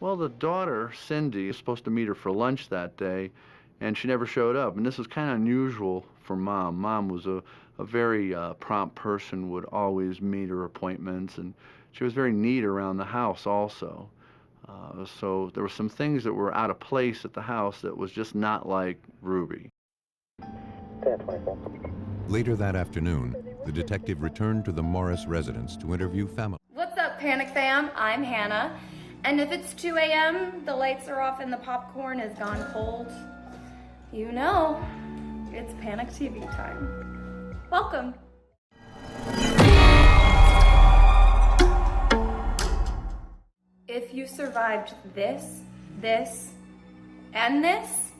Well, the daughter, Cindy, was supposed to meet her for lunch that day, and she never showed up. And this was kind of unusual for Mom. Mom was a very prompt person, would always meet her appointments, and she was very neat around the house also. So there were some things that were out of place at the house that was just not like Ruby. Later that afternoon, the detective returned to the Morris residence to interview family. What's up, Panic Fam? I'm Hannah. And if it's 2 a.m., the lights are off and the popcorn is gone cold, you know, it's Panic TV time. Welcome. If you survived this, and this,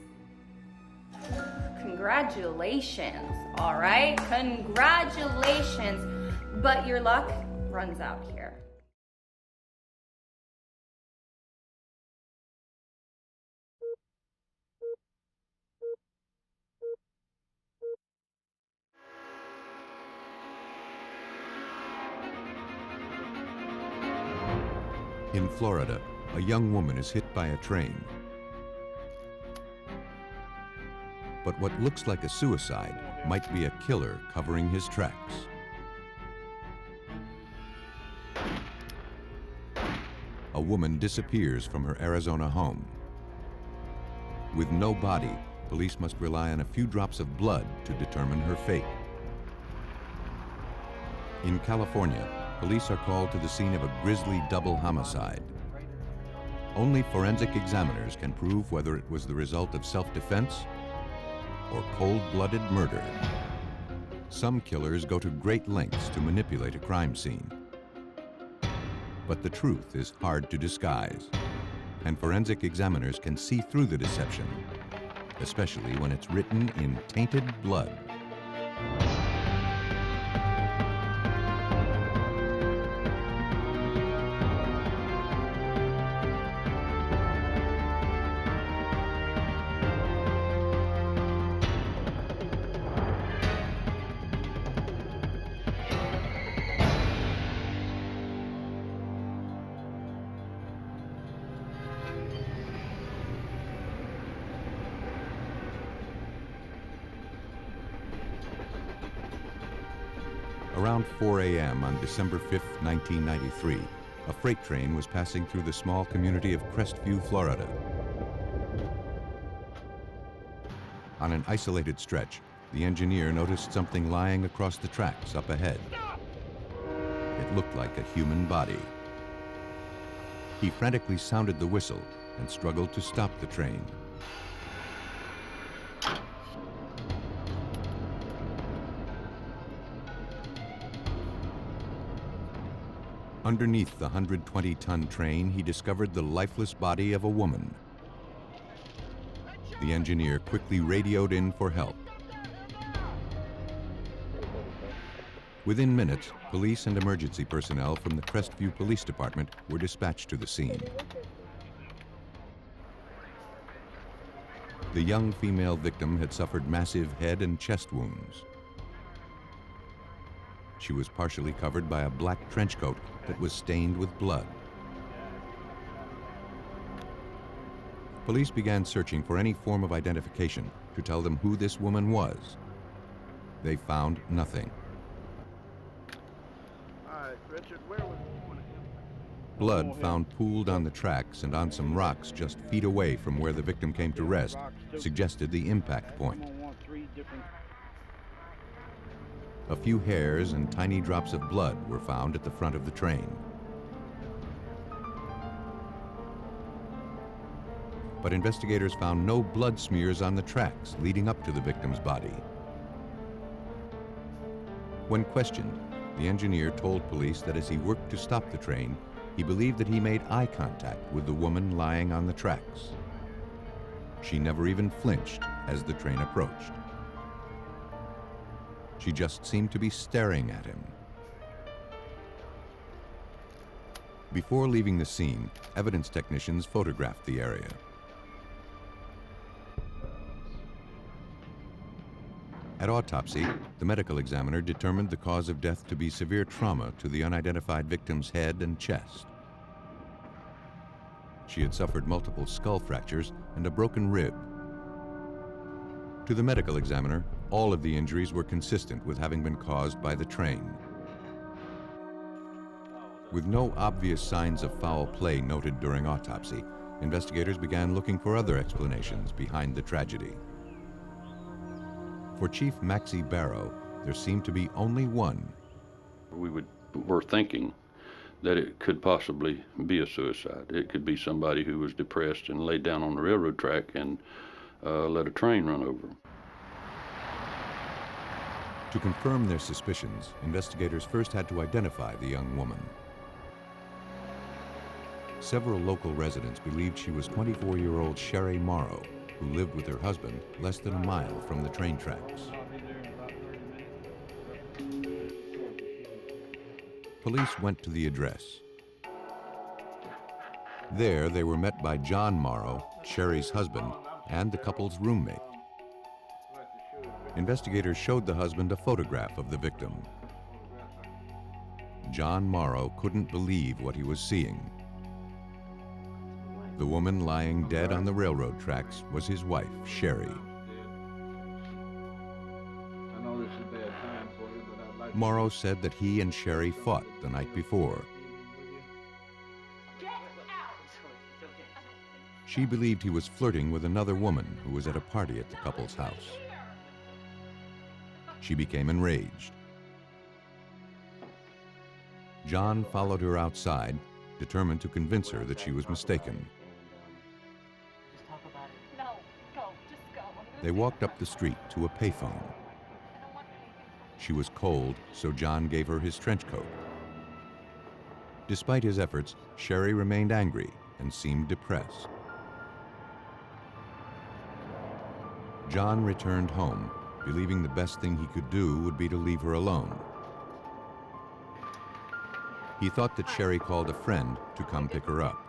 congratulations, all right? Congratulations, but your luck runs out here. In Florida, a young woman is hit by a train. But what looks like a suicide might be a killer covering his tracks. A woman disappears from her Arizona home. With no body, police must rely on a few drops of blood to determine her fate. In California, police are called to the scene of a grisly double homicide. Only forensic examiners can prove whether it was the result of self-defense or cold-blooded murder. Some killers go to great lengths to manipulate a crime scene. But the truth is hard to disguise, and forensic examiners can see through the deception, especially when it's written in tainted blood. Around 4 a.m. on December 5, 1993, a freight train was passing through the small community of Crestview, Florida. On an isolated stretch, the engineer noticed something lying across the tracks up ahead. It looked like a human body. He frantically sounded the whistle and struggled to stop the train. Underneath the 120-ton train, he discovered the lifeless body of a woman. The engineer quickly radioed in for help. Within minutes, police and emergency personnel from the Crestview Police Department were dispatched to the scene. The young female victim had suffered massive head and chest wounds. She was partially covered by a black trench coat that was stained with blood. Police began searching for any form of identification to tell them who this woman was. They found nothing. Blood found pooled on the tracks and on some rocks just feet away from where the victim came to rest suggested the impact point. A few hairs and tiny drops of blood were found at the front of the train. But investigators found no blood smears on the tracks leading up to the victim's body. When questioned, the engineer told police that as he worked to stop the train, he believed that he made eye contact with the woman lying on the tracks. She never even flinched as the train approached. She just seemed to be staring at him. Before leaving the scene, evidence technicians photographed the area. At autopsy, the medical examiner determined the cause of death to be severe trauma to the unidentified victim's head and chest. She had suffered multiple skull fractures and a broken rib. To the medical examiner, all of the injuries were consistent with having been caused by the train. With no obvious signs of foul play noted during autopsy, investigators began looking for other explanations behind the tragedy. For Chief Maxie Barrow, there seemed to be only one. We were thinking that it could possibly be a suicide. It could be somebody who was depressed and laid down on the railroad track and let a train run over him. To confirm their suspicions, investigators first had to identify the young woman. Several local residents believed she was 24-year-old Sherry Morrow, who lived with her husband less than a mile from the train tracks. Police went to the address. There, they were met by John Morrow, Sherry's husband, and the couple's roommate. Investigators showed the husband a photograph of the victim. John Morrow couldn't believe what he was seeing. The woman lying dead on the railroad tracks was his wife, Sherry. Morrow said that he and Sherry fought the night before. She believed he was flirting with another woman who was at a party at the couple's house. She became enraged. John followed her outside, determined to convince her that she was mistaken. They walked up the street to a payphone. She was cold, so John gave her his trench coat. Despite his efforts, Sherry remained angry and seemed depressed. John returned home, believing the best thing he could do would be to leave her alone. He thought that Sherry called a friend to come pick her up.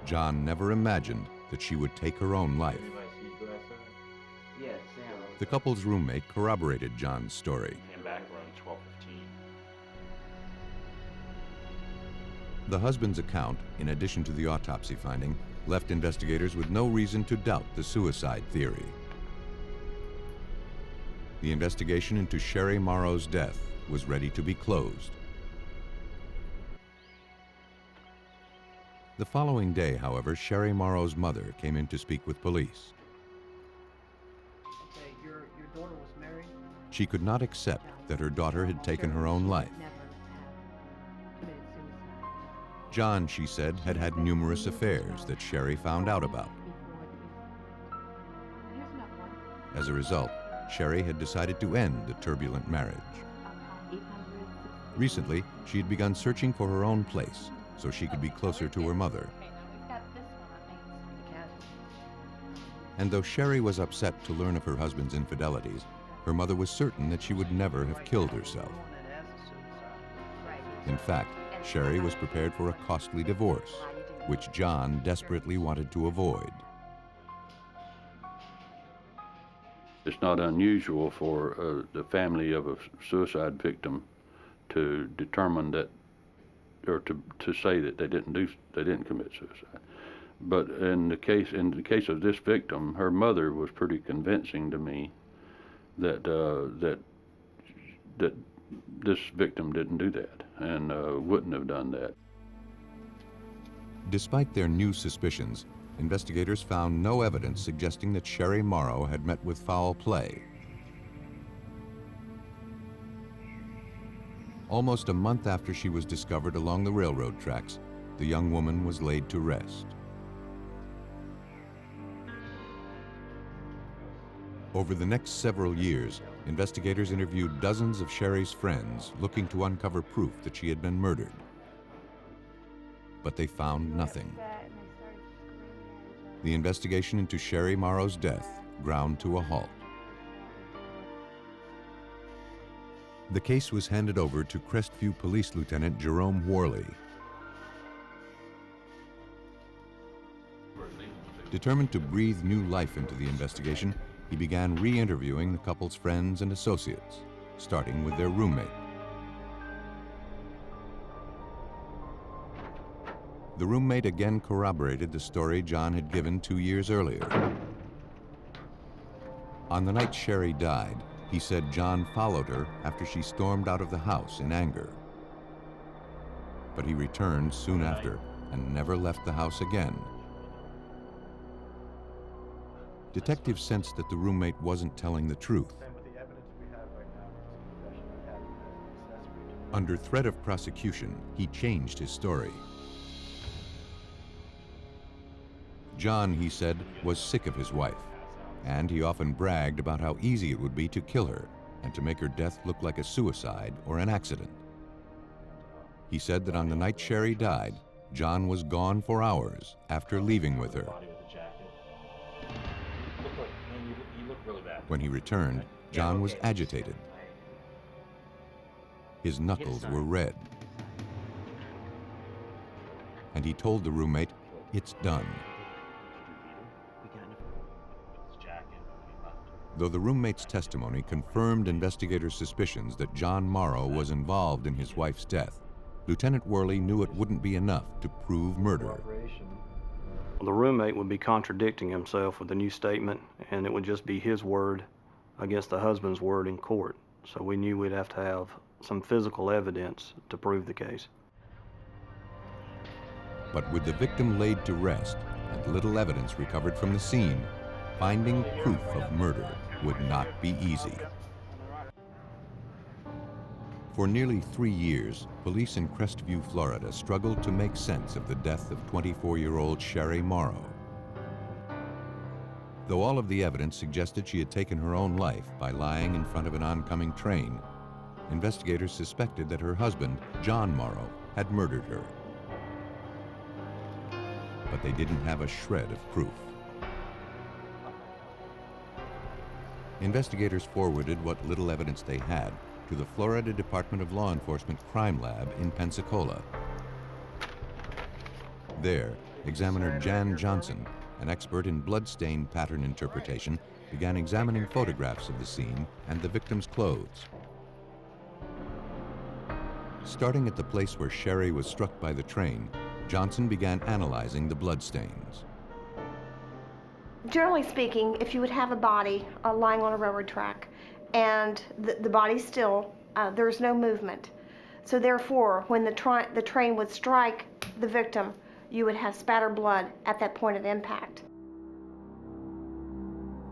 John never imagined that she would take her own life. The couple's roommate corroborated John's story. The husband's account, in addition to the autopsy finding, left investigators with no reason to doubt the suicide theory. The investigation into Sherry Morrow's death was ready to be closed. The following day, however, Sherry Morrow's mother came in to speak with police. Okay, your daughter was married? She could not accept that her daughter had taken her own life. John, she said, had had numerous affairs that Sherry found out about. As a result, Sherry had decided to end the turbulent marriage. Recently, she had begun searching for her own place so she could be closer to her mother. And though Sherry was upset to learn of her husband's infidelities, her mother was certain that she would never have killed herself. In fact, Sherry was prepared for a costly divorce, which John desperately wanted to avoid. It's not unusual for the family of a suicide victim to determine that, or to say that they didn't commit suicide. But in the case of this victim, her mother was pretty convincing to me that that this victim didn't do that and wouldn't have done that. Despite their new suspicions, investigators found no evidence suggesting that Sherry Morrow had met with foul play. Almost a month after she was discovered along the railroad tracks, the young woman was laid to rest. Over the next several years, investigators interviewed dozens of Sherry's friends looking to uncover proof that she had been murdered. But they found nothing. The investigation into Sherry Morrow's death ground to a halt. The case was handed over to Crestview Police Lieutenant Jerome Worley. Determined to breathe new life into the investigation, he began re-interviewing the couple's friends and associates, starting with their roommate. The roommate again corroborated the story John had given 2 years earlier. On the night Sherry died, he said John followed her after she stormed out of the house in anger. But he returned soon after and never left the house again. Detectives sensed that the roommate wasn't telling the truth. Under threat of prosecution, he changed his story. John, he said, was sick of his wife, and he often bragged about how easy it would be to kill her and to make her death look like a suicide or an accident. He said that on the night Sherry died, John was gone for hours after leaving with her. When he returned, John was agitated. His knuckles were red. And he told the roommate, "It's done." Though the roommate's testimony confirmed investigators' suspicions that John Morrow was involved in his wife's death, Lieutenant Worley knew it wouldn't be enough to prove murder. The roommate would be contradicting himself with a new statement, and it would just be his word against the husband's word in court. So we knew we'd have to have some physical evidence to prove the case. But with the victim laid to rest and little evidence recovered from the scene, finding proof of murder would not be easy. For nearly 3 years, police in Crestview, Florida struggled to make sense of the death of 24-year-old Sherry Morrow. Though all of the evidence suggested she had taken her own life by lying in front of an oncoming train, investigators suspected that her husband, John Morrow, had murdered her. But they didn't have a shred of proof. Investigators forwarded what little evidence they had to the Florida Department of Law Enforcement Crime Lab in Pensacola. There, examiner Jan Johnson, an expert in bloodstain pattern interpretation, began examining photographs of the scene and the victim's clothes. Starting at the place where Sherry was struck by the train, Johnson began analyzing the bloodstains. Generally speaking, if you would have a body lying on a railroad track and the body's still, there's no movement. So therefore, when the train would strike the victim, you would have spattered blood at that point of impact.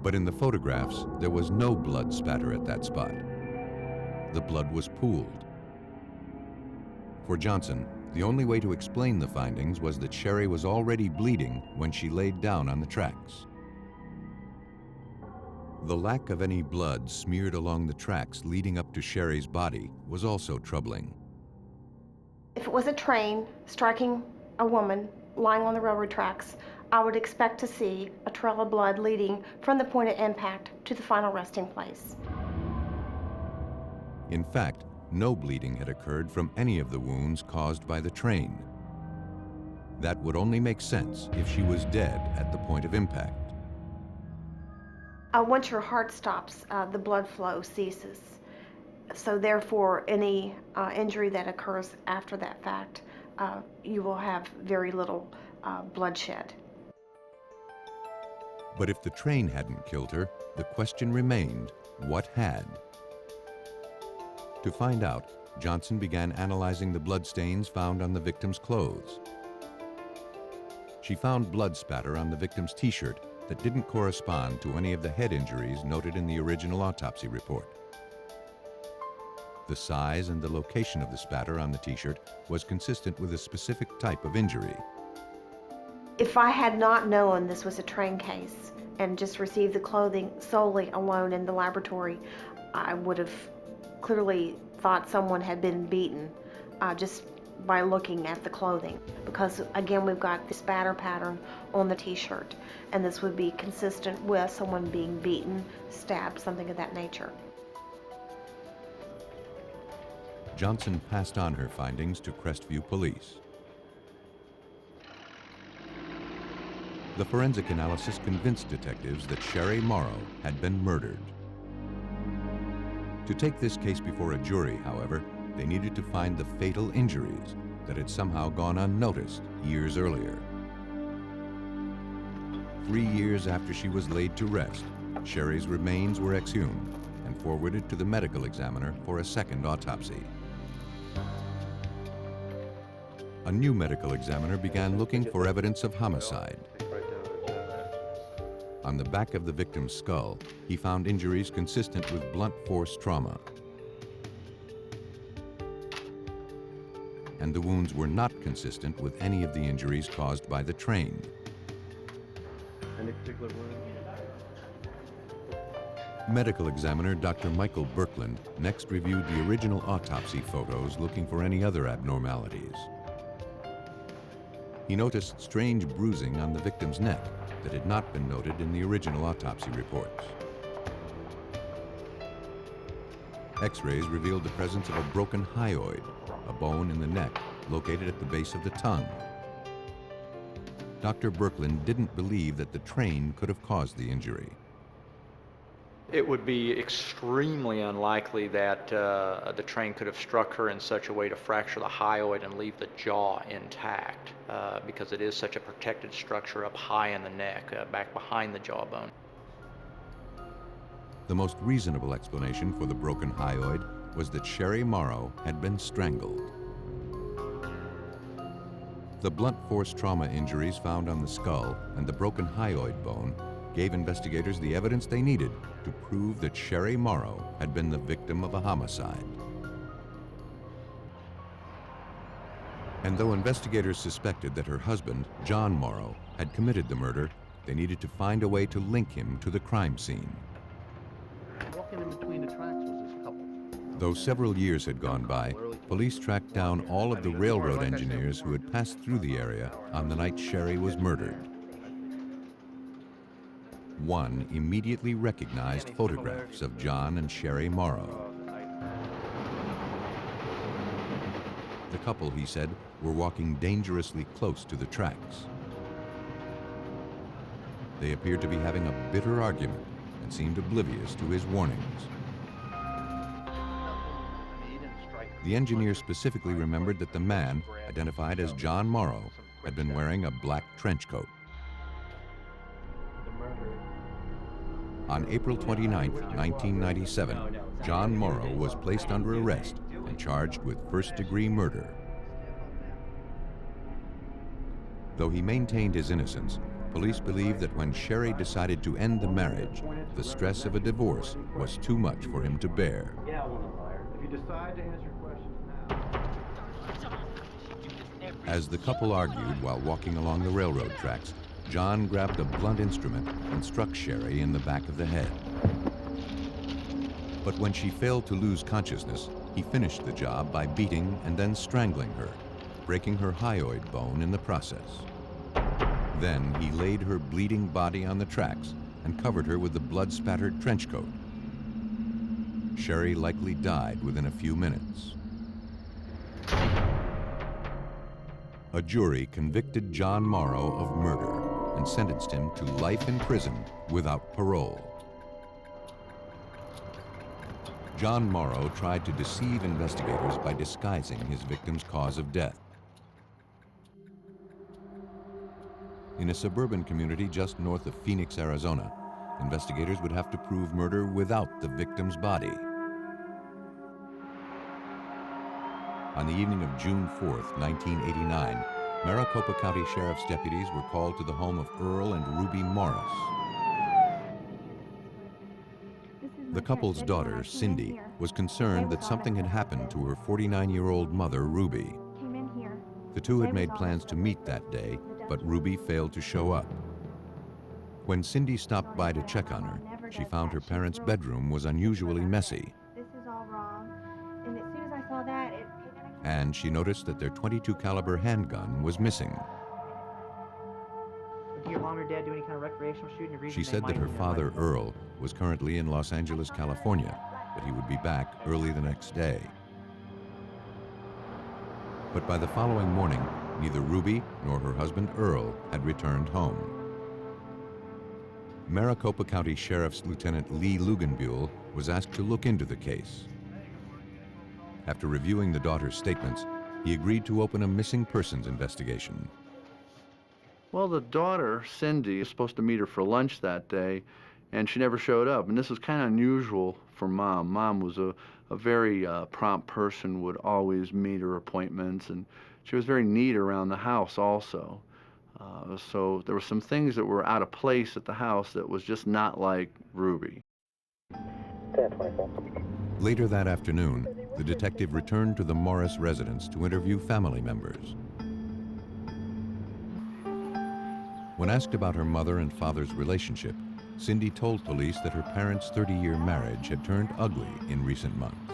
But in the photographs, there was no blood spatter at that spot. The blood was pooled. For Johnson, the only way to explain the findings was that Sherry was already bleeding when she laid down on the tracks. The lack of any blood smeared along the tracks leading up to Sherry's body was also troubling. If it was a train striking a woman lying on the railroad tracks, I would expect to see a trail of blood leading from the point of impact to the final resting place. In fact, no bleeding had occurred from any of the wounds caused by the train. That would only make sense if she was dead at the point of impact. Once your heart stops, the blood flow ceases. So therefore, any injury that occurs after that fact, you will have very little bloodshed. But if the train hadn't killed her, the question remained, what had? To find out, Johnson began analyzing the bloodstains found on the victim's clothes. She found blood spatter on the victim's t-shirt that didn't correspond to any of the head injuries noted in the original autopsy report. The size and the location of the spatter on the t-shirt was consistent with a specific type of injury. If I had not known this was a train case and just received the clothing solely alone in the laboratory, I would have clearly thought someone had been beaten just by looking at the clothing, because again we've got the spatter pattern on the t-shirt, and this would be consistent with someone being beaten, stabbed, something of that nature. Johnson passed on her findings to Crestview Police. The forensic analysis convinced detectives that Sherry Morrow had been murdered. To take this case before a jury, however, they needed to find the fatal injuries, that had somehow gone unnoticed years earlier. 3 years after she was laid to rest, Sherry's remains were exhumed and forwarded to the medical examiner for a second autopsy. A new medical examiner began looking for evidence of homicide. On the back of the victim's skull, he found injuries consistent with blunt force trauma. And the wounds were not consistent with any of the injuries caused by the train. Any particular wound? Medical examiner Dr. Michael Berkland next reviewed the original autopsy photos looking for any other abnormalities. He noticed strange bruising on the victim's neck that had not been noted in the original autopsy reports. X-rays revealed the presence of a broken hyoid, a bone in the neck located at the base of the tongue. Dr. Berkland didn't believe that the train could have caused the injury. It would be extremely unlikely that the train could have struck her in such a way to fracture the hyoid and leave the jaw intact, because it is such a protected structure up high in the neck, back behind the jawbone. The most reasonable explanation for the broken hyoid was that Sherry Morrow had been strangled. The blunt force trauma injuries found on the skull and the broken hyoid bone gave investigators the evidence they needed to prove that Sherry Morrow had been the victim of a homicide. And though investigators suspected that her husband, John Morrow, had committed the murder, they needed to find a way to link him to the crime scene. Walking in between the tracks was this couple. Though several years had gone by, police tracked down all of the railroad engineers who had passed through the area on the night Sherry was murdered. One immediately recognized photographs of John and Sherry Morrow. The couple, he said, were walking dangerously close to the tracks. They appeared to be having a bitter argument and seemed oblivious to his warnings. The engineer specifically remembered that the man, identified as John Morrow, had been wearing a black trench coat. On April 29, 1997, John Morrow was placed under arrest and charged with first-degree murder. Though he maintained his innocence, police believe that when Sherry decided to end the marriage, the stress of a divorce was too much for him to bear. If you decide to answer questions now. As the couple argued while walking along the railroad tracks, John grabbed a blunt instrument and struck Sherry in the back of the head. But when she failed to lose consciousness, he finished the job by beating and then strangling her, breaking her hyoid bone in the process. Then he laid her bleeding body on the tracks and covered her with the blood-spattered trench coat. Sherry likely died within a few minutes. A jury convicted John Morrow of murder and sentenced him to life in prison without parole. John Morrow tried to deceive investigators by disguising his victim's cause of death. In a suburban community just north of Phoenix, Arizona, investigators would have to prove murder without the victim's body. On the evening of June 4th, 1989, Maricopa County Sheriff's deputies were called to the home of Earl and Ruby Morris. The couple's daughter, Cindy, was concerned that something had happened to her 49-year-old mother, Ruby. The two had made plans to meet that day, but Ruby failed to show up. When Cindy stopped by to check on her, she found her parents' bedroom was unusually messy. This is all wrong. And as soon as I saw that, And she noticed that their .22 caliber handgun was missing. Do your mom or dad do any kind of recreational shooting? She said that her father, Earl, was currently in Los Angeles, California, but he would be back early the next day. But by the following morning, neither Ruby nor her husband, Earl, had returned home. Maricopa County Sheriff's Lieutenant Lee Luganbuehl was asked to look into the case. After reviewing the daughter's statements, he agreed to open a missing persons investigation. Well, the daughter, Cindy, is supposed to meet her for lunch that day, and she never showed up. And this is kind of unusual for Mom. Mom was a very prompt person, would always meet her appointments, and she was very neat around the house also. So there were some things that were out of place at the house that was just not like Ruby. Later that afternoon, the detective returned to the Morris residence to interview family members. When asked about her mother and father's relationship, Cindy told police that her parents' 30-year marriage had turned ugly in recent months.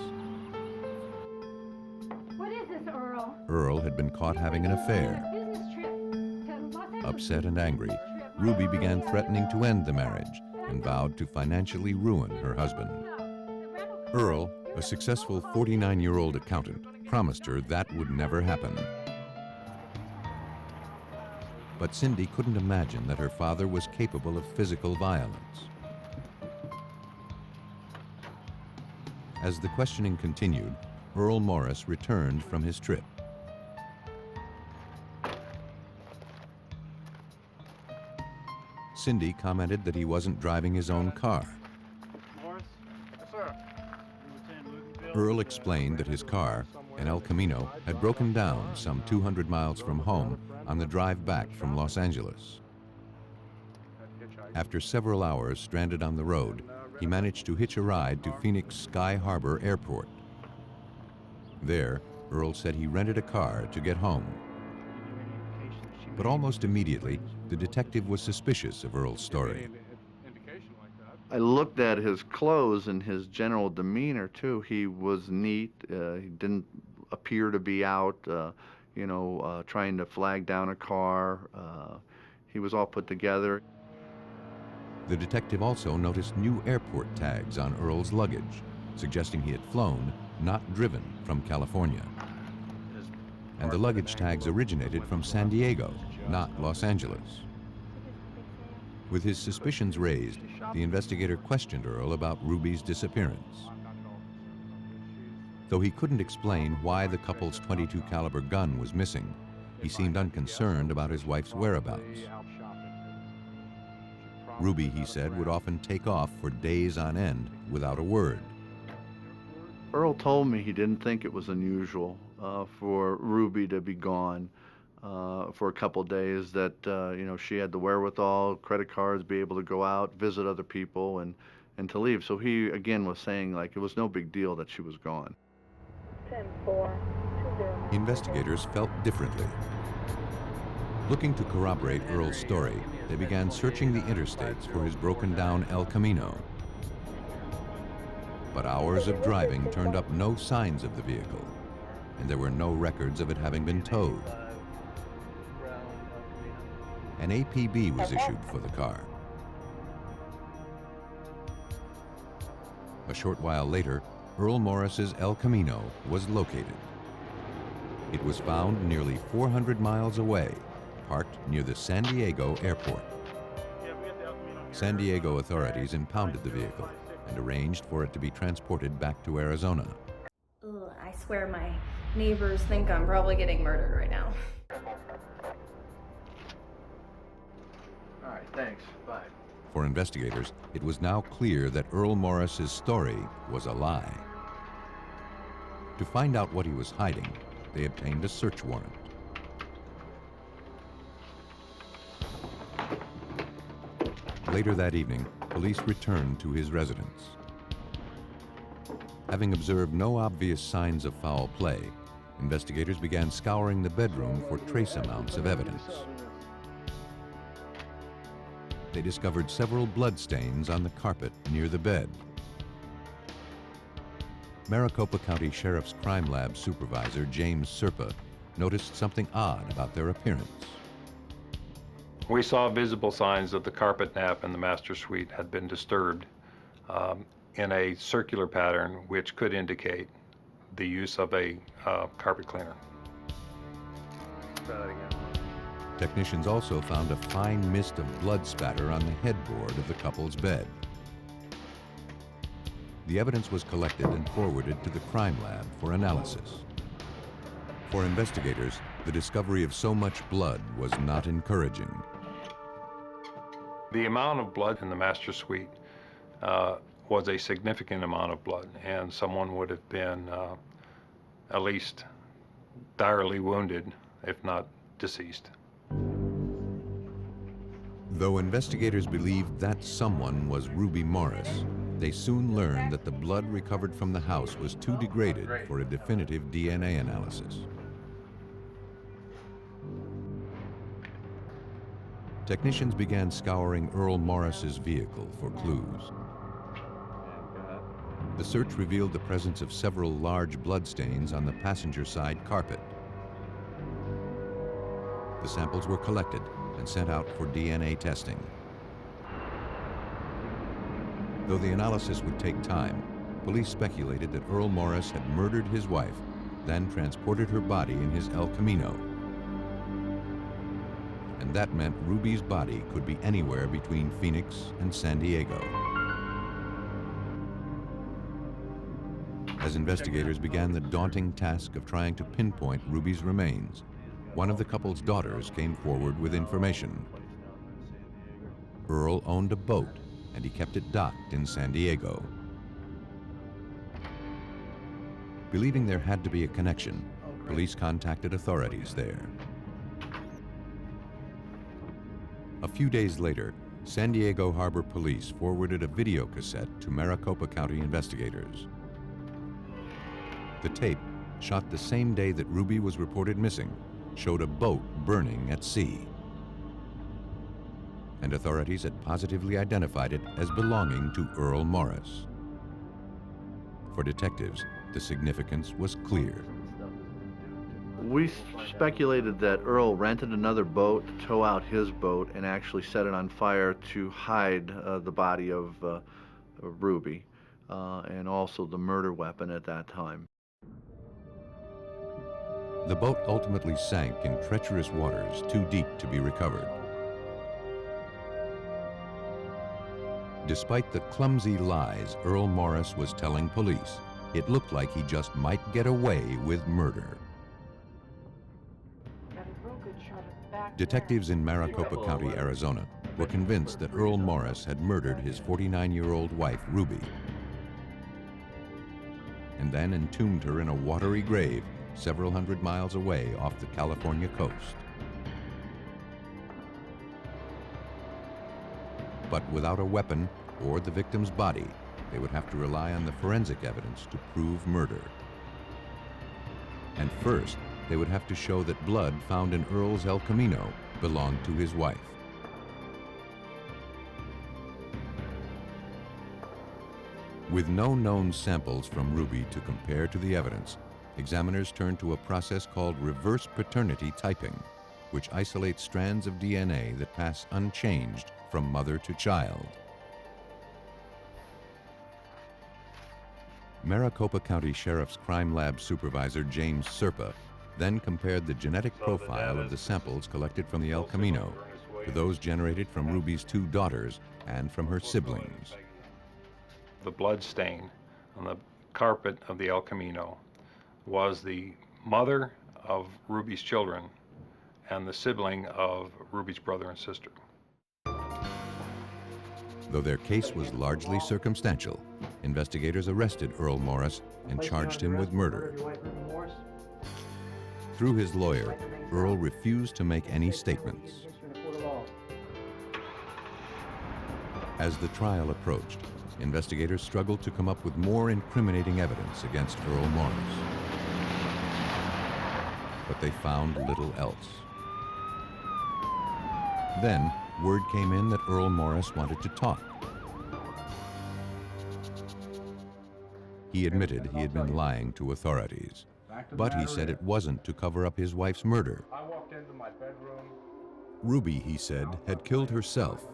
What is this, Earl? Earl had been caught having an affair. Business trip to Los Angeles. Upset and angry, Ruby began threatening to end the marriage and vowed to financially ruin her husband. Earl, a successful 49-year-old accountant, promised her that would never happen. But Cindy couldn't imagine that her father was capable of physical violence. As the questioning continued, Earl Morris returned from his trip. Cindy commented that he wasn't driving his own car. Morris? Yes, sir. Earl explained that his car, an 𝐂𝐼𝐿 had broken down some 200 miles from home on the drive back from Los Angeles. After several hours stranded on the road, he managed to hitch a ride to Phoenix Sky Harbor Airport. There, Earl said he rented a car to get home. But almost immediately, the detective was suspicious of Earl's story. I looked at his clothes and his general demeanor too. He was neat. He didn't appear to be out, trying to flag down a car. He was all put together. The detective also noticed new airport tags on Earl's luggage, suggesting he had flown, not driven, from California. And the luggage tags originated from San Diego, not Los Angeles. With his suspicions raised, the investigator questioned Earl about Ruby's disappearance. Though he couldn't explain why the couple's .22 caliber gun was missing, he seemed unconcerned about his wife's whereabouts. Ruby, he said, would often take off for days on end without a word. Earl told me he didn't think it was unusual for Ruby to be gone for a couple days, that she had the wherewithal, credit cards, be able to go out, visit other people, and to leave. So he, again, was saying like it was no big deal that she was gone. 10-4, 20. Investigators felt differently. Looking to corroborate Earl's story, they began searching the interstates for his broken-down 𝐿𝐶𝐼𝐿. But hours of driving turned up no signs of the vehicle, and there were no records of it having been towed. An APB was issued for the car. A short while later, Earl Morris's 𝐿𝐶𝐼𝐿 was located. It was found nearly 400 miles away, parked near the San Diego airport. San Diego authorities impounded the vehicle and arranged for it to be transported back to Arizona. Ugh, I swear my neighbors think I'm probably getting murdered right now. All right, thanks. Bye. For investigators, it was now clear that Earl Morris's story was a lie. To find out what he was hiding, they obtained a search warrant. Later that evening, police returned to his residence. Having observed no obvious signs of foul play, investigators began scouring the bedroom for trace amounts of evidence. They discovered several bloodstains on the carpet near the bed. Maricopa County Sheriff's Crime Lab supervisor, James Serpa, noticed something odd about their appearance. We saw visible signs that the carpet nap in the master suite had been disturbed in a circular pattern, which could indicate the use of a carpet cleaner. Technicians also found a fine mist of blood spatter on the headboard of the couple's bed. The evidence was collected and forwarded to the crime lab for analysis. For investigators, the discovery of so much blood was not encouraging. The amount of blood in the master suite was a significant amount of blood, and someone would have been at least direly wounded, if not deceased. Though investigators believed that someone was Ruby Morris, they soon learned that the blood recovered from the house was too degraded for a definitive DNA analysis. Technicians began scouring Earl Morris's vehicle for clues. The search revealed the presence of several large bloodstains on the passenger side carpet. The samples were collected and sent out for DNA testing. Though the analysis would take time, police speculated that Earl Morris had murdered his wife, then transported her body in his El Camino. And that meant Ruby's body could be anywhere between Phoenix and San Diego. As investigators began the daunting task of trying to pinpoint Ruby's remains, one of the couple's daughters came forward with information. Earl owned a boat, and he kept it docked in San Diego. Believing there had to be a connection, police contacted authorities there. A few days later, San Diego Harbor Police forwarded a video cassette to Maricopa County investigators. The tape, shot the same day that Ruby was reported missing, showed a boat burning at sea. And authorities had positively identified it as belonging to Earl Morris. For detectives, the significance was clear. We speculated that Earl rented another boat to tow out his boat and actually set it on fire to hide the body of Ruby and also the murder weapon at that time. The boat ultimately sank in treacherous waters too deep to be recovered. Despite the clumsy lies Earl Morris was telling police, it looked like he just might get away with murder. Detectives in Maricopa County, Arizona, were convinced that Earl Morris had murdered his 49-year-old wife, Ruby, and then entombed her in a watery grave several hundred miles away off the California coast. But without a weapon or the victim's body, they would have to rely on the forensic evidence to prove murder. And first, they would have to show that blood found in Earl's El Camino belonged to his wife. With no known samples from Ruby to compare to the evidence, examiners turned to a process called reverse paternity typing, which isolates strands of DNA that pass unchanged from mother to child. Maricopa County Sheriff's Crime Lab Supervisor James Serpa then compared the genetic profile of the samples collected from the El Camino to those generated from Ruby's two daughters and from her siblings. The blood stain on the carpet of the El Camino was the mother of Ruby's children and the sibling of Ruby's brother and sister. Though their case was largely circumstantial, investigators arrested Earl Morris and charged him with murder. Through his lawyer, Earl refused to make any statements. As the trial approached, investigators struggled to come up with more incriminating evidence against Earl Morris. But they found little else. Then, word came in that Earl Morris wanted to talk. He admitted he had been lying to authorities, but he said it wasn't to cover up his wife's murder. I walked into my bedroom. Ruby, he said, had killed herself.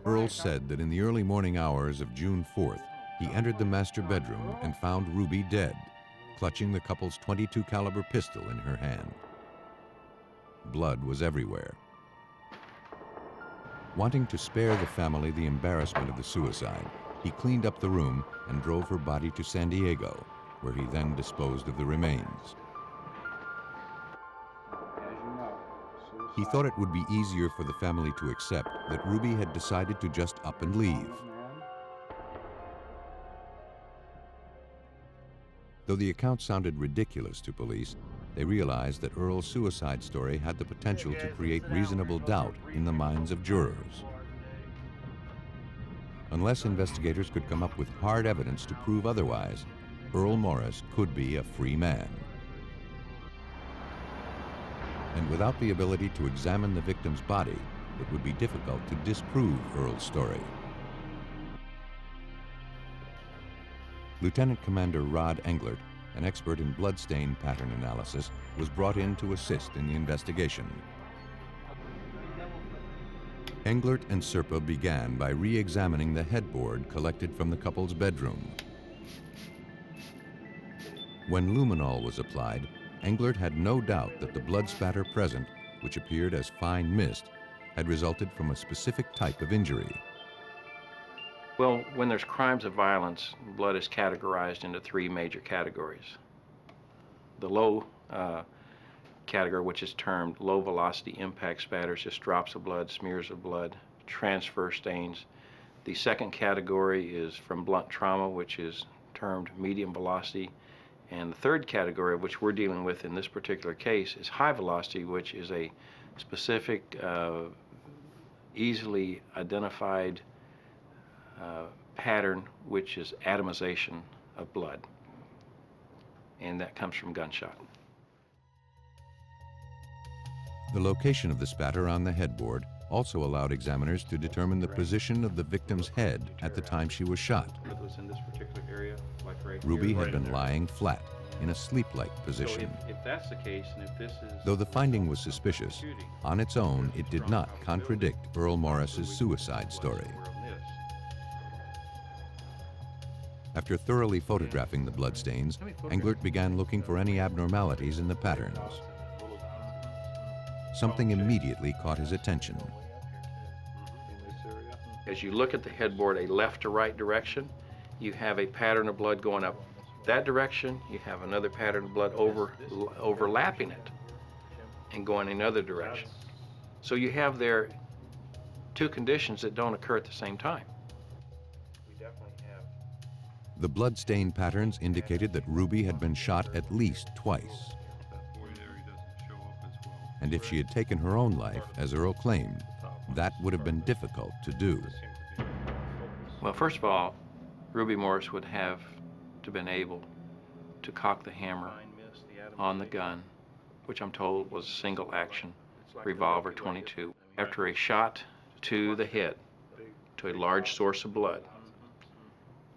Earl said that in the early morning hours of June 4th, he entered the master bedroom and found Ruby dead, clutching the couple's .22 caliber pistol in her hand. Blood was everywhere. Wanting to spare the family the embarrassment of the suicide, he cleaned up the room and drove her body to San Diego, where he then disposed of the remains. He thought it would be easier for the family to accept that Ruby had decided to just up and leave. Though the account sounded ridiculous to police, they realized that Earl's suicide story had the potential to create reasonable doubt in the minds of jurors. Unless investigators could come up with hard evidence to prove otherwise, Earl Morris could be a free man. And without the ability to examine the victim's body, it would be difficult to disprove Earl's story. Lieutenant Commander Rod Englert, an expert in bloodstain pattern analysis, was brought in to assist in the investigation. Englert and Serpa began by re-examining the headboard collected from the couple's bedroom. When luminol was applied, Englert had no doubt that the blood spatter present, which appeared as fine mist, had resulted from a specific type of injury. Well, when there's crimes of violence, blood is categorized into three major categories. The low category, which is termed low velocity impact spatters, just drops of blood, smears of blood, transfer stains. The second category is from blunt trauma, which is termed medium velocity. And the third category, which we're dealing with in this particular case, is high velocity, which is a specific, easily identified pattern, which is atomization of blood. And that comes from gunshot. The location of the spatter on the headboard also allowed examiners to determine the position of the victim's head at the time she was shot. It was in this particular area, like right Ruby here. had been lying flat in a sleep-like position. So if that's the case, and if this is... Though the finding was suspicious, on its own, it did not contradict Earl Morris's suicide story. After thoroughly photographing the bloodstains, Englert began looking for any abnormalities in the patterns. Something immediately caught his attention. As you look at the headboard, a left to right direction, you have a pattern of blood going up that direction, you have another pattern of blood overlapping it and going in another direction. So you have there two conditions that don't occur at the same time. The bloodstain patterns indicated that Ruby had been shot at least twice. And if she had taken her own life, as Earl claimed, that would have been difficult to do. Well, first of all, Ruby Morris would have to been able to cock the hammer on the gun, which I'm told was a single action revolver 22. After a shot to the head, to a large source of blood,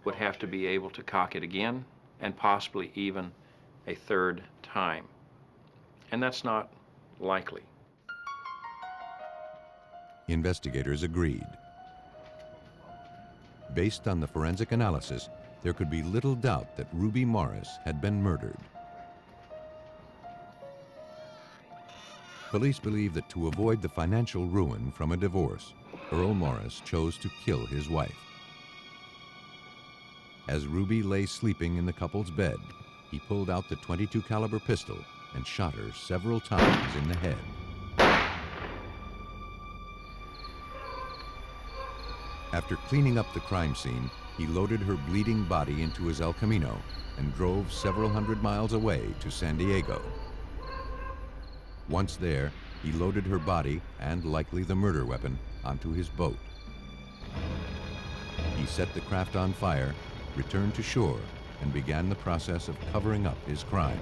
would have to be able to cock it again and possibly even a third time. And that's not likely. Investigators agreed. Based on the forensic analysis, there could be little doubt that Ruby Morris had been murdered. Police believe that to avoid the financial ruin from a divorce, Earl Morris chose to kill his wife. As Ruby lay sleeping in the couple's bed, he pulled out the .22 caliber pistol and shot her several times in the head. After cleaning up the crime scene, he loaded her bleeding body into his El Camino and drove several hundred miles away to San Diego. Once there, he loaded her body and likely the murder weapon onto his boat. He set the craft on fire, returned to shore, and began the process of covering up his crime.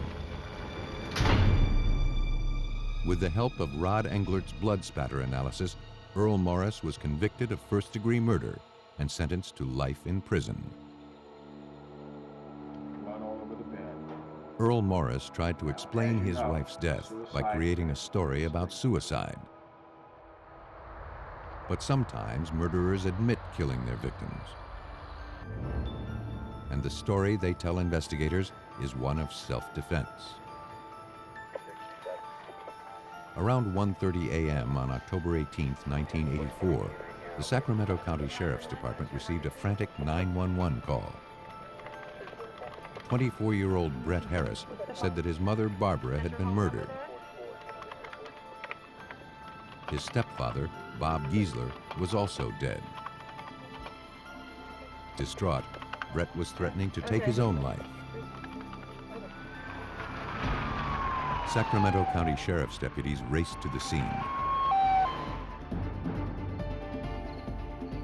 With the help of Rod Englert's blood spatter analysis, Earl Morris was convicted of first-degree murder and sentenced to life in prison. Earl Morris tried to explain his wife's death by creating a story about suicide. But sometimes murderers admit killing their victims. And the story they tell investigators is one of self-defense. Around 1:30 a.m. on October 18, 1984, the Sacramento County Sheriff's Department received a frantic 911 call. 24-year-old Brett Harris said that his mother, Barbara, had been murdered. His stepfather, Bob 𝐒𝐻𝐿er, was also dead. Distraught, Brett was threatening to take his own life. Sacramento County Sheriff's deputies raced to the scene.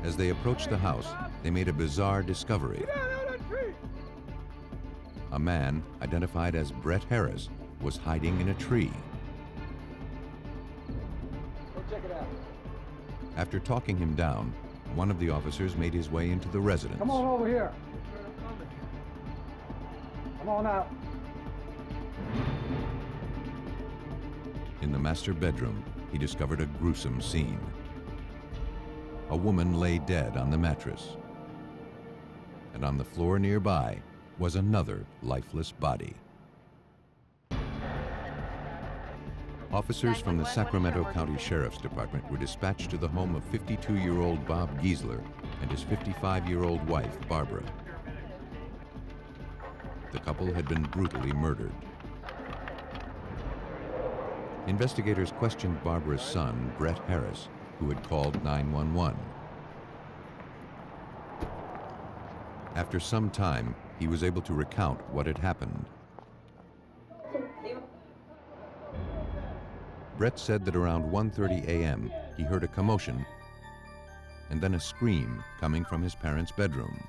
As they approached the house, they made a bizarre discovery. A man, identified as Brett Harris, was hiding in a tree. After talking him down, one of the officers made his way into the residence. Come on over here. Come on out. In the master bedroom, he discovered a gruesome scene. A woman lay dead on the mattress, and on the floor nearby was another lifeless body. Officers from the Sacramento County Sheriff's Department were dispatched to the home of 52-year-old Bob 𝐒𝐻𝐿er and his 55-year-old wife, Barbara. The couple had been brutally murdered. Investigators questioned Barbara's son, Brett Harris, who had called 911. After some time, he was able to recount what had happened. Brett said that around 1:30 a.m., he heard a commotion and then a scream coming from his parents' bedroom.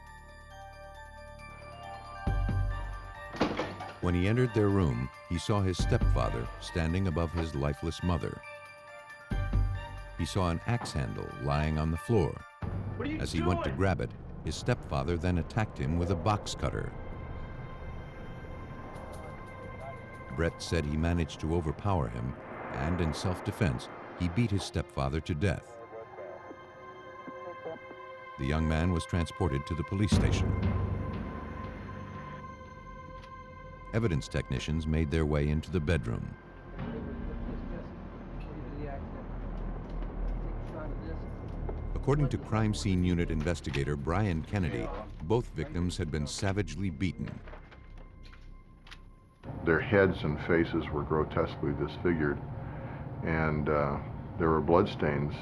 When he entered their room, he saw his stepfather standing above his lifeless mother. He saw an axe handle lying on the floor. As he went to grab it, his stepfather then attacked him with a box cutter. Brett said he managed to overpower him, and in self-defense, he beat his stepfather to death. The young man was transported to the police station. Evidence technicians made their way into the bedroom. According to crime scene unit investigator Brian Kennedy, both victims had been savagely beaten. Their heads and faces were grotesquely disfigured, and there were bloodstains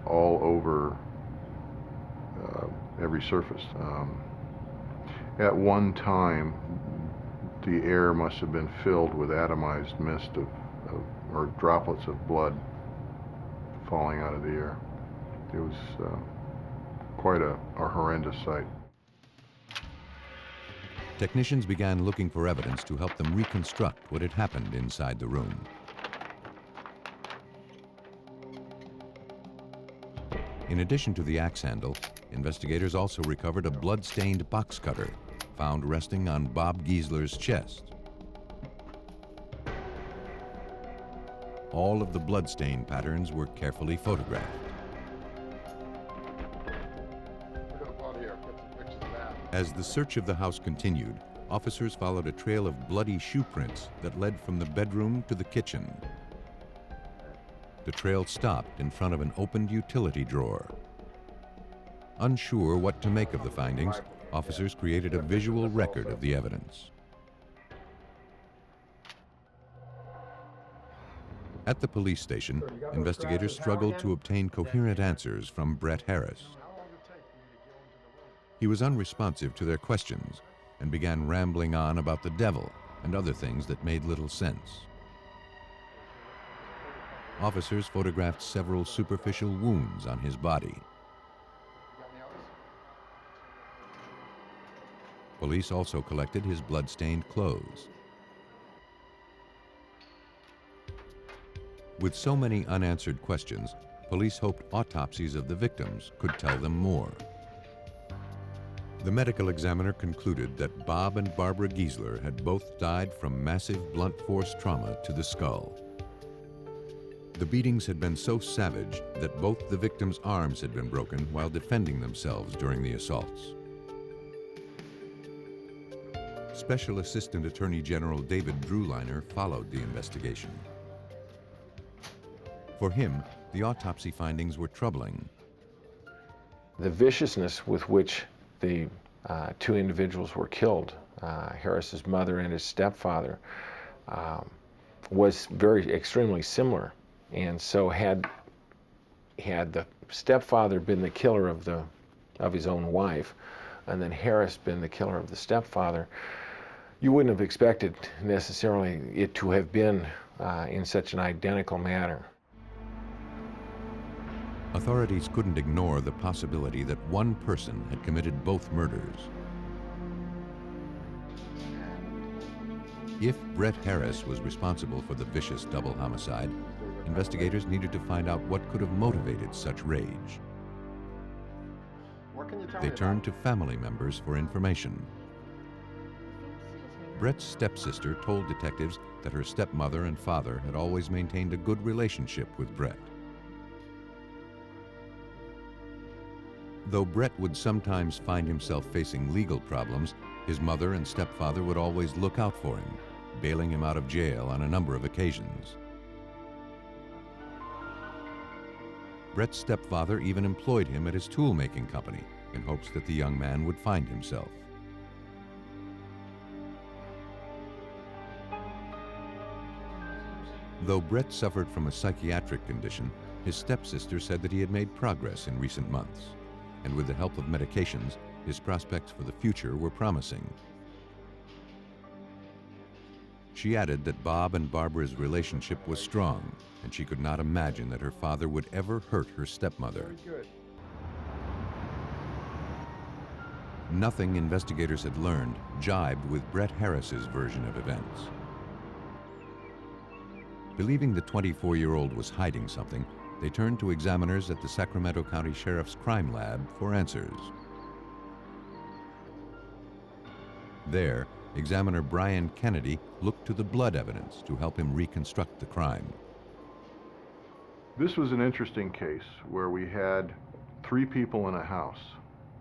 all over every surface. At one time, the air must have been filled with atomized mist or droplets of blood falling out of the air. It was quite a horrendous sight. Technicians began looking for evidence to help them reconstruct what had happened inside the room. In addition to the axe handle, investigators also recovered a blood-stained box cutter found resting on Bob 𝐒𝐻𝐿er's chest. All of the bloodstain patterns were carefully photographed. As the search of the house continued, officers followed a trail of bloody shoe prints that led from the bedroom to the kitchen. The trail stopped in front of an opened utility drawer. Unsure what to make of the findings, officers created a visual record of the evidence. At the police station, investigators struggled to obtain coherent answers from Brett Harris. He was unresponsive to their questions and began rambling on about the devil and other things that made little sense. Officers photographed several superficial wounds on his body. Police also collected his blood-stained clothes. With so many unanswered questions, police hoped autopsies of the victims could tell them more. The medical examiner concluded that Bob and Barbara 𝐒𝐻𝐿er had both died from massive blunt force trauma to the skull. The beatings had been so savage that both the victims' arms had been broken while defending themselves during the assaults. Special Assistant Attorney General David Drewliner followed the investigation. For him, the autopsy findings were troubling. The viciousness with which the two individuals were killed Harris's mother and his stepfather, was extremely similar. And so had the stepfather been the killer of his own wife, and then Harris been the killer of the stepfather, you wouldn't have expected necessarily it to have been in such an identical manner. Authorities couldn't ignore the possibility that one person had committed both murders. If Brett Harris was responsible for the vicious double homicide, investigators needed to find out what could have motivated such rage. They turned to family members for information. Brett's stepsister told detectives that her stepmother and father had always maintained a good relationship with Brett. Though Brett would sometimes find himself facing legal problems, his mother and stepfather would always look out for him, bailing him out of jail on a number of occasions. Brett's stepfather even employed him at his tool-making company in hopes that the young man would find himself. Though Brett suffered from a psychiatric condition, his stepsister said that he had made progress in recent months, and with the help of medications, his prospects for the future were promising. She added that Bob and Barbara's relationship was strong, and she could not imagine that her father would ever hurt her stepmother. Nothing investigators had learned jibed with Brett Harris's version of events. Believing the 24-year-old was hiding something, they turned to examiners at the Sacramento County Sheriff's Crime Lab for answers. There, examiner Brian Kennedy looked to the blood evidence to help him reconstruct the crime. This was an interesting case where we had 3 people in a house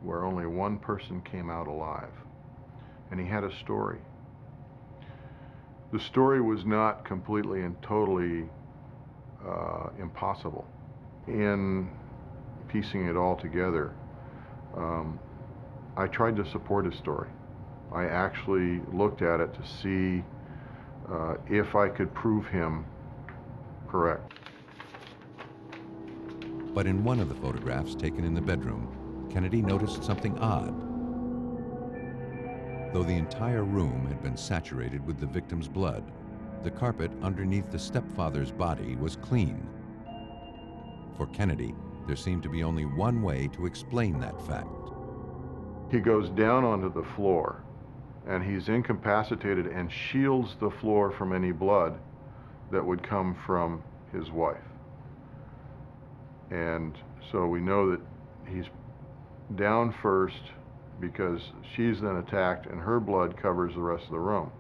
where only one person came out alive, and he had a story. The story was not completely and totally impossible. In piecing it all together, I tried to support his story. I actually looked at it to see if I could prove him correct. But in one of the photographs taken in the bedroom, Kennedy noticed something odd. Though the entire room had been saturated with the victim's blood, the carpet underneath the stepfather's body was clean. For Kennedy, there seemed to be only one way to explain that fact. He goes down onto the floor, and he's incapacitated and shields the floor from any blood that would come from his wife. And so we know that he's down first because she's then attacked and her blood covers the rest of the room.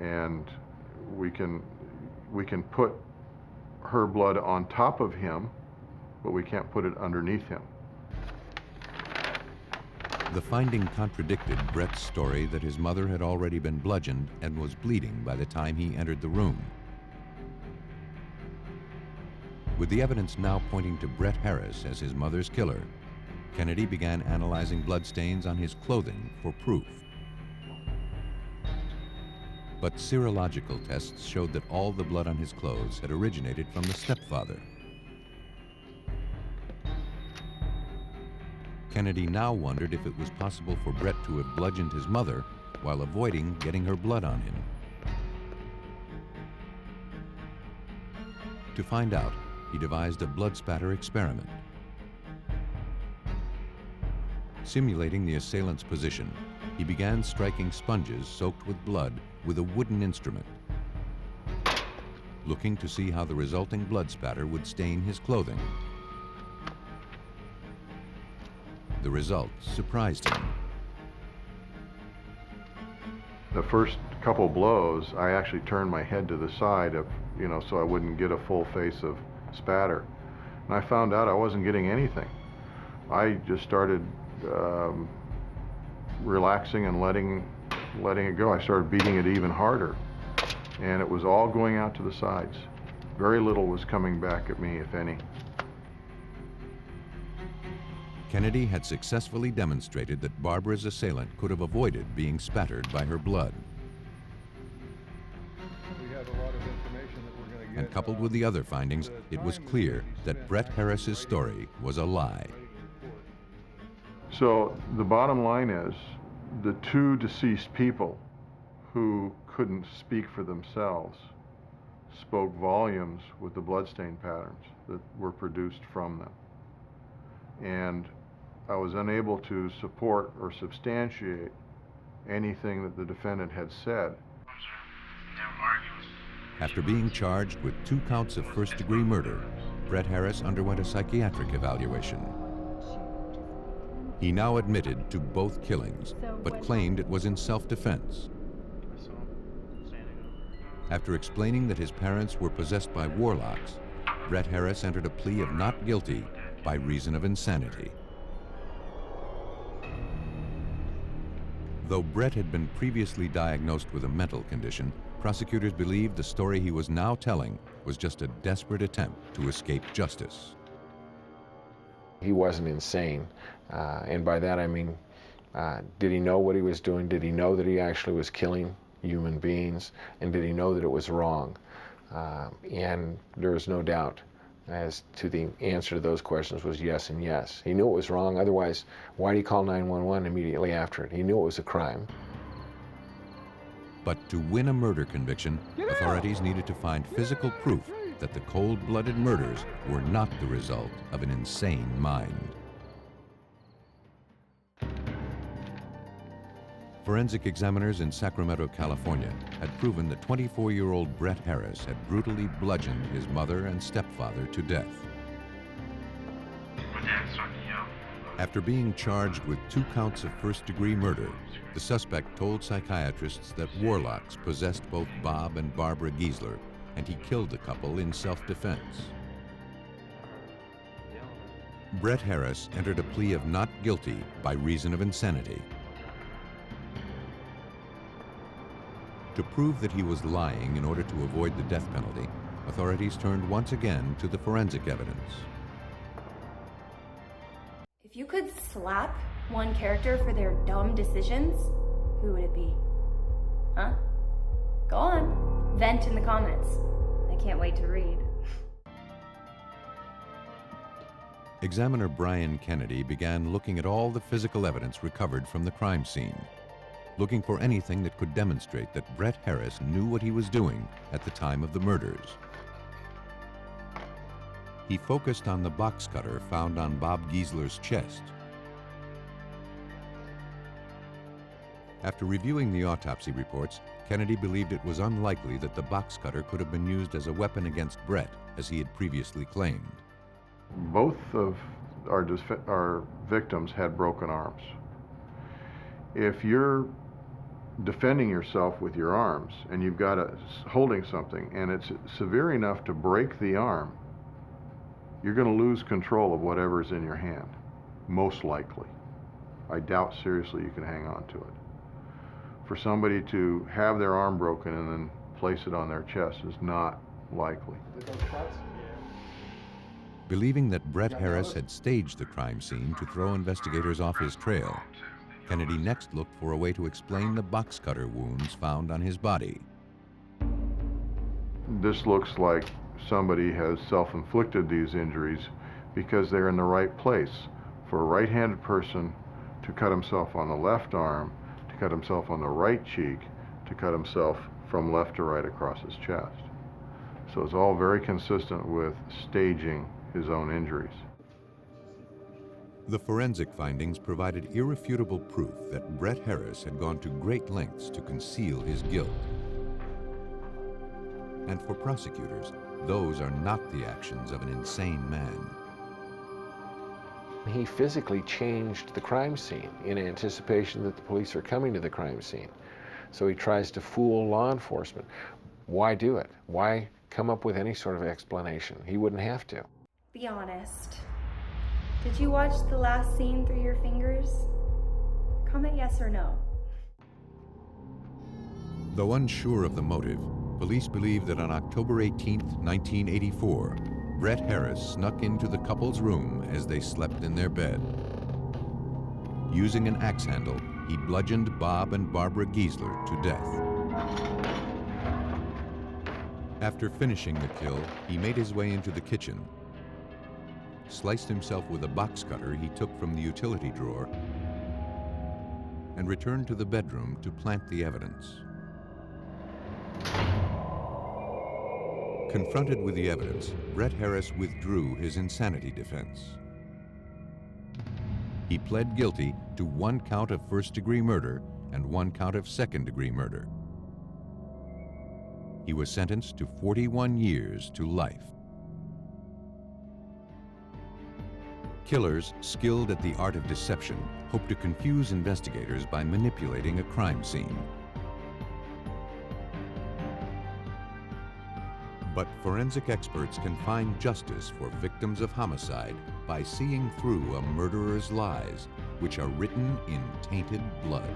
And we can put her blood on top of him, but we can't put it underneath him. The finding contradicted Brett's story that his mother had already been bludgeoned and was bleeding by the time he entered the room. With the evidence now pointing to Brett Harris as his mother's killer, Kennedy began analyzing bloodstains on his clothing for proof. But serological tests showed that all the blood on his clothes had originated from the stepfather. Kennedy now wondered if it was possible for Brett to have bludgeoned his mother while avoiding getting her blood on him. To find out, he devised a blood spatter experiment. Simulating the assailant's position, he began striking sponges soaked with blood with a wooden instrument, looking to see how the resulting blood spatter would stain his clothing. The results surprised him. The first couple blows, I actually turned my head to the side so I wouldn't get a full face of spatter. And I found out I wasn't getting anything. I just started relaxing and letting it go. I started beating it even harder, and it was all going out to the sides. Very little was coming back at me, if any. Kennedy had successfully demonstrated that Barbara's assailant could have avoided being spattered by her blood. And coupled with the other findings, it was clear that Brett Harris's story was a lie. So the bottom line is, the two deceased people who couldn't speak for themselves spoke volumes with the bloodstain patterns that were produced from them. And I was unable to support or substantiate anything that the defendant had said. After being charged with 2 counts of first-degree murder, Brett Harris underwent a psychiatric evaluation. He now admitted to both killings, but claimed it was in self-defense. After explaining that his parents were possessed by warlocks, Brett Harris entered a plea of not guilty by reason of insanity. Though Brett had been previously diagnosed with a mental condition, prosecutors believed the story he was now telling was just a desperate attempt to escape justice. He wasn't insane, and by that I mean, did he know what he was doing? Did he know that he actually was killing human beings? And did he know that it was wrong? And there was no doubt as to the answer to those questions was yes and yes. He knew it was wrong, otherwise why did he call 911 immediately after it? He knew it was a crime. But to win a murder conviction, authorities needed to find physical proof that the cold-blooded murders were not the result of an insane mind. Forensic examiners in Sacramento, California had proven that 24-year-old Brett Harris had brutally bludgeoned his mother and stepfather to death. After being charged with 2 counts of first-degree murder, the suspect told psychiatrists that warlocks possessed both Bob and Barbara Giesler, and he killed the couple in self-defense. Brett Harris entered a plea of not guilty by reason of insanity. To prove that he was lying in order to avoid the death penalty, authorities turned once again to the forensic evidence. If you could slap one character for their dumb decisions, who would it be? Huh? Go on. Vent in the comments. I can't wait to read. Examiner Brian Kennedy began looking at all the physical evidence recovered from the crime scene, looking for anything that could demonstrate that Brett Harris knew what he was doing at the time of the murders. He focused on the box cutter found on Bob Giesler's chest. After reviewing the autopsy reports, Kennedy believed it was unlikely that the box cutter could have been used as a weapon against Brett, as he had previously claimed. Both of our victims had broken arms. If you're defending yourself with your arms and you've got holding something and it's severe enough to break the arm, you're going to lose control of whatever's in your hand, most likely. I doubt seriously you can hang on to it. For somebody to have their arm broken and then place it on their chest is not likely. Believing that Brett Harris had staged the crime scene to throw investigators off his trail, Kennedy next looked for a way to explain the box cutter wounds found on his body. This looks like somebody has self-inflicted these injuries because they're in the right place. For a right-handed person to cut himself on the left arm, to cut himself on the right cheek, to cut himself from left to right across his chest. So it's all very consistent with staging his own injuries. The forensic findings provided irrefutable proof that Brett Harris had gone to great lengths to conceal his guilt. And for prosecutors, those are not the actions of an insane man. He physically changed the crime scene in anticipation that the police are coming to the crime scene. So he tries to fool law enforcement. Why do it? Why come up with any sort of explanation? He wouldn't have to. Be honest. Did you watch the last scene through your fingers? Comment yes or no. Though unsure of the motive, police believe that on October 18, 1984, Brett Harris snuck into the couple's room as they slept in their bed. Using an axe handle, he bludgeoned Bob and Barbara Giesler to death. After finishing the kill, he made his way into the kitchen, sliced himself with a box cutter he took from the utility drawer, and returned to the bedroom to plant the evidence. Confronted with the evidence, Brett Harris withdrew his insanity defense. He pled guilty to 1 count of first-degree murder and 1 count of second-degree murder. He was sentenced to 41 years to life. Killers skilled at the art of deception hope to confuse investigators by manipulating a crime scene. But forensic experts can find justice for victims of homicide by seeing through a murderer's lies, which are written in tainted blood.